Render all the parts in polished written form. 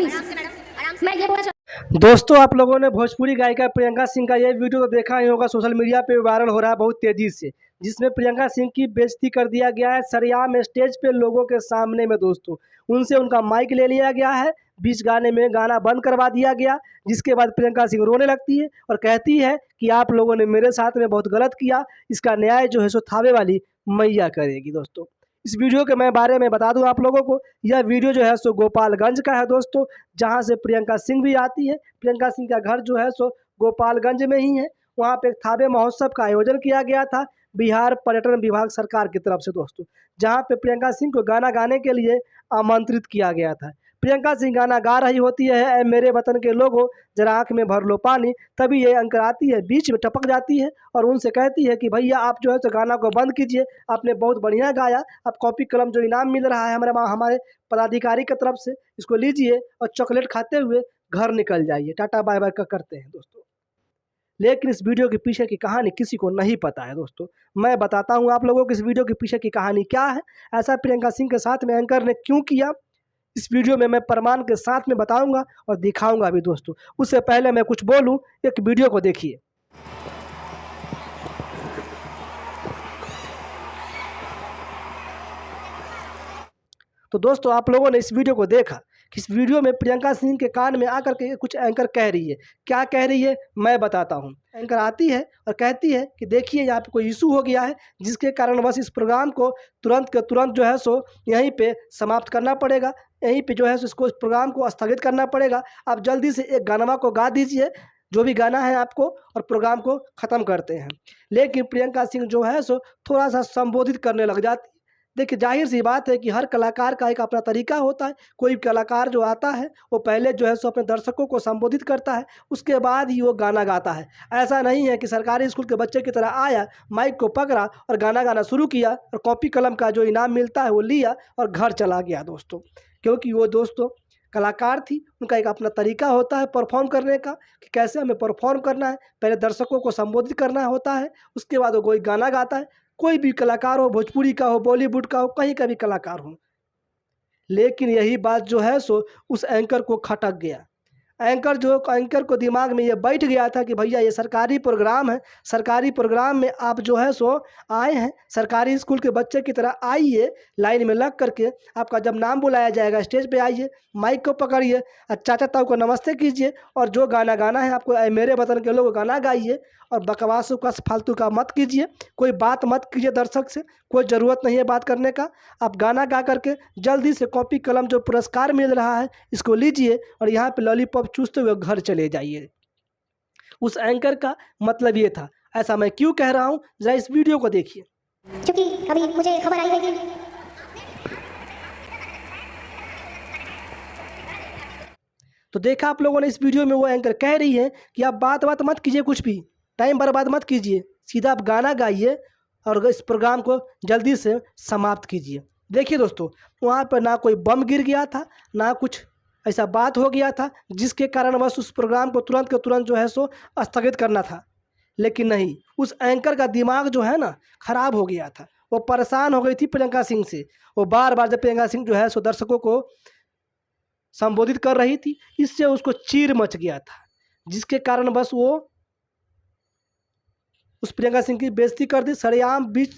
Please मैं ये बोलना दोस्तों, आप लोगों ने भोजपुरी गायिका प्रियंका सिंह का ये वीडियो तो देखा ही होगा, सोशल मीडिया पे वायरल हो रहा है बहुत तेजी से, जिसमें प्रियंका सिंह की बेइज्जती कर दिया गया है सरेआम स्टेज पे लोगों के सामने में। दोस्तों, उनसे उनका माइक ले लिया गया है, बीच गाने में गाना बंद करवा दिया गया, जिसके बाद प्रियंका सिंह रोने लगती है और कहती है कि आप लोगों ने मेरे साथ में बहुत गलत किया, इसका न्याय जो है सो थावे वाली मैया करेगी। दोस्तों, इस वीडियो के मैं बारे में बता दूं आप लोगों को, यह वीडियो जो है सो गोपालगंज का है दोस्तों, जहां से प्रियंका सिंह भी आती है। प्रियंका सिंह का घर जो है सो गोपालगंज में ही है। वहां पे एक थावे महोत्सव का आयोजन किया गया था बिहार पर्यटन विभाग सरकार की तरफ से दोस्तों, जहां पे प्रियंका सिंह को गाना गाने के लिए आमंत्रित किया गया था। प्रियंका सिंह गाना गा रही होती है, ऐ मेरे वतन के लोगों जरा आँख में भर लो पानी, तभी ये एंकर आती है, बीच में टपक जाती है और उनसे कहती है कि भैया आप जो है तो गाना को बंद कीजिए, आपने बहुत बढ़िया गाया, अब कॉपी कलम जो इनाम मिल रहा है हमारे पदाधिकारी की तरफ से, इसको लीजिए और चॉकलेट खाते हुए घर निकल जाइए, टाटा बाय बाय करते हैं दोस्तों। लेकिन इस वीडियो के पीछे की कहानी किसी को नहीं पता है दोस्तों। मैं बताता हूँ आप लोगों को इस वीडियो के पीछे की कहानी क्या है, ऐसा प्रियंका सिंह के साथ में एंकर ने क्यों किया, इस वीडियो में मैं प्रमाण के साथ में बताऊंगा और दिखाऊंगा भी दोस्तों। उससे पहले मैं कुछ बोलूं, एक वीडियो को देखिए। तो दोस्तों, आप लोगों ने इस वीडियो को देखा कि इस वीडियो में प्रियंका सिंह के कान में आकर के कुछ एंकर कह रही है। क्या कह रही है मैं बताता हूँ। एंकर आती है और कहती है कि देखिए यहाँ पे कोई इशू हो गया है, जिसके कारण बस इस प्रोग्राम को तुरंत के तुरंत जो है सो यहीं पे समाप्त करना पड़ेगा, यहीं पे जो है सो इसको इस प्रोग्राम को स्थगित करना पड़ेगा। आप जल्दी से एक गाना को गा दीजिए, जो भी गाना है आपको, और प्रोग्राम को ख़त्म करते हैं। लेकिन प्रियंका सिंह जो है सो थोड़ा सा संबोधित करने लग जाती है। देखिए, जाहिर सी बात है कि हर कलाकार का एक अपना तरीका होता है। कोई कलाकार जो आता है वो पहले जो है सो अपने दर्शकों को संबोधित करता है, उसके बाद ही वो गाना गाता है। ऐसा नहीं है कि सरकारी स्कूल के बच्चे की तरह आया, माइक को पकड़ा और गाना गाना शुरू किया और कॉपी कलम का जो इनाम मिलता है वो लिया और घर चला गया दोस्तों। क्योंकि वो दोस्तों कलाकार थी, उनका एक अपना तरीका होता है परफॉर्म करने का, कि कैसे हमें परफॉर्म करना है। पहले दर्शकों को संबोधित करना होता है, उसके बाद वो कोई गाना गाता है। कोई भी कलाकार हो, भोजपुरी का हो, बॉलीवुड का हो, कहीं का भी कलाकार हो। लेकिन यही बात जो है सो उस एंकर को खटक गया। एंकर को दिमाग में ये बैठ गया था कि भैया ये सरकारी प्रोग्राम है, सरकारी प्रोग्राम में आप जो है सो आए हैं, सरकारी स्कूल के बच्चे की तरह आइए, लाइन में लग करके आपका जब नाम बुलाया जाएगा स्टेज पे आइए, माइक को पकड़िए और चाचा ताऊ को नमस्ते कीजिए और जो गाना गाना है आपको, ऐ मेरे वतन के लोग गाना गाइए और बकवासों का फालतू का मत कीजिए, कोई बात मत कीजिए दर्शक से, कोई ज़रूरत नहीं है बात करने का। आप गाना गा करके जल्दी से कॉपी कलम जो पुरस्कार मिल रहा है इसको लीजिए और यहाँ पे लॉलीपॉप चूसते हुए घर चले जाइए। उस एंकर का मतलब ये था। ऐसा मैं क्यों कह रहा हूँ, जरा इस वीडियो को देखिए। क्योंकि अभी मुझे खबर आई है कि तो देखा आप लोगों ने इस वीडियो में, वो एंकर कह रही है कि आप बात मत कीजिए, कुछ भी टाइम बर्बाद मत कीजिए, सीधा आप गाना गाइए और इस प्रोग्राम को जल्दी से समाप्त कीजिए। देखिए दोस्तों, वहाँ पर ना कोई बम गिर गया था, ना कुछ ऐसा बात हो गया था जिसके कारण बस उस प्रोग्राम को तुरंत के तुरंत जो है सो स्थगित करना था। लेकिन नहीं, उस एंकर का दिमाग जो है ना खराब हो गया था। वो परेशान हो गई थी प्रियंका सिंह से। वो बार बार जब प्रियंका सिंह जो है सो दर्शकों को संबोधित कर रही थी, इससे उसको चीर मच गया था, जिसके कारण बस वो उस प्रियंका सिंह की बेइज्जती कर दी सरेआम, बीच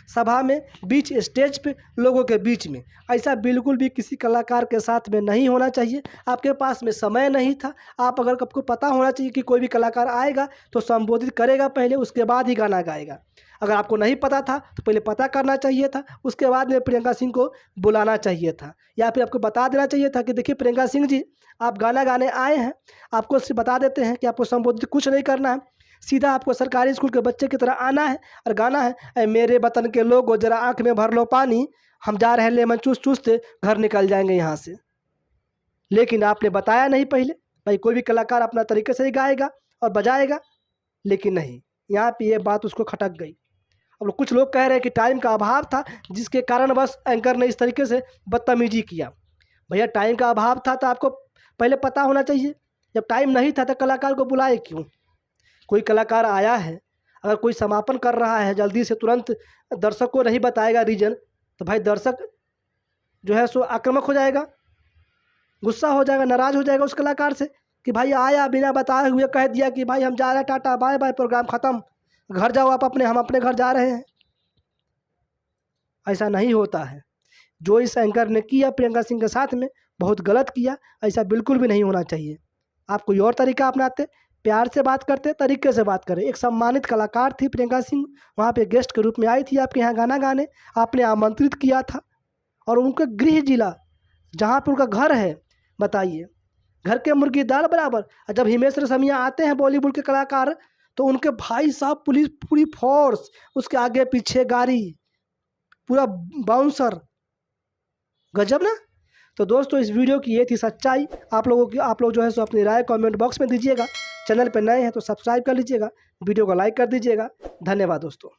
सभा में, बीच स्टेज पे, लोगों के बीच में। ऐसा बिल्कुल भी किसी कलाकार के साथ में नहीं होना चाहिए। आपके पास में समय नहीं था। अगर आपको पता होना चाहिए कि कोई भी कलाकार आएगा तो संबोधित करेगा पहले, उसके बाद ही गाना गाएगा। अगर आपको नहीं पता था तो पहले पता करना चाहिए था, उसके बाद में प्रियंका सिंह को बुलाना चाहिए था, या फिर आपको बता देना चाहिए था कि देखिए प्रियंका सिंह जी, आप गाना गाने आए हैं, आपको सिर्फ बता देते हैं कि आपको संबोधित कुछ नहीं करना है, सीधा आपको सरकारी स्कूल के बच्चे की तरह आना है और गाना है, ऐ मेरे वतन के लोगों जरा आँख में भर लो पानी, हम जा रहे हैं लेमन चूस चूसते घर निकल जाएंगे यहाँ से। लेकिन आपने बताया नहीं पहले। भाई कोई भी कलाकार अपना तरीके से ही गाएगा और बजाएगा, लेकिन नहीं, यहाँ पे ये बात उसको खटक गई। अब कुछ लोग कह रहे हैं कि टाइम का अभाव था, जिसके कारण बस एंकर ने इस तरीके से बदतमीजी किया। भैया टाइम का अभाव था तो आपको पहले पता होना चाहिए। जब टाइम नहीं था तो कलाकार को बुलाए क्यों? कोई कलाकार आया है, अगर कोई समापन कर रहा है जल्दी से तुरंत दर्शक को नहीं बताएगा रीजन, तो भाई दर्शक जो है सो आक्रामक हो जाएगा। गुस्सा हो जाएगा, नाराज़ हो जाएगा उस कलाकार से कि भाई आया बिना बताए हुए कह दिया कि भाई हम जा रहे हैं, टाटा बाय बाय, प्रोग्राम ख़त्म, घर जाओ आप अपने, हम अपने घर जा रहे हैं। ऐसा नहीं होता है। जो इस एंकर ने किया प्रियंका सिंह के साथ में, बहुत गलत किया। ऐसा बिल्कुल भी नहीं होना चाहिए। आप कोई और तरीका अपनाते, प्यार से बात करते, तरीके से बात करें। एक सम्मानित कलाकार थी प्रियंका सिंह, वहाँ पे गेस्ट के रूप में आई थी आपके यहाँ गाना गाने, आपने आमंत्रित किया था, और उनका गृह जिला जहाँ पे उनका घर है, बताइए, घर के मुर्गी दाल बराबर। और जब हिमेश रेशमिया आते हैं बॉलीवुड के कलाकार, तो उनके भाई साहब पुलिस पूरी फोर्स, उसके आगे पीछे गाड़ी, पूरा बाउंसर, गजब ना। तो दोस्तों इस वीडियो की ये थी सच्चाई। आप लोग जो है सो अपनी राय कमेंट बॉक्स में दीजिएगा। चैनल पर नए हैं तो सब्सक्राइब कर लीजिएगा, वीडियो को लाइक कर दीजिएगा। धन्यवाद दोस्तों।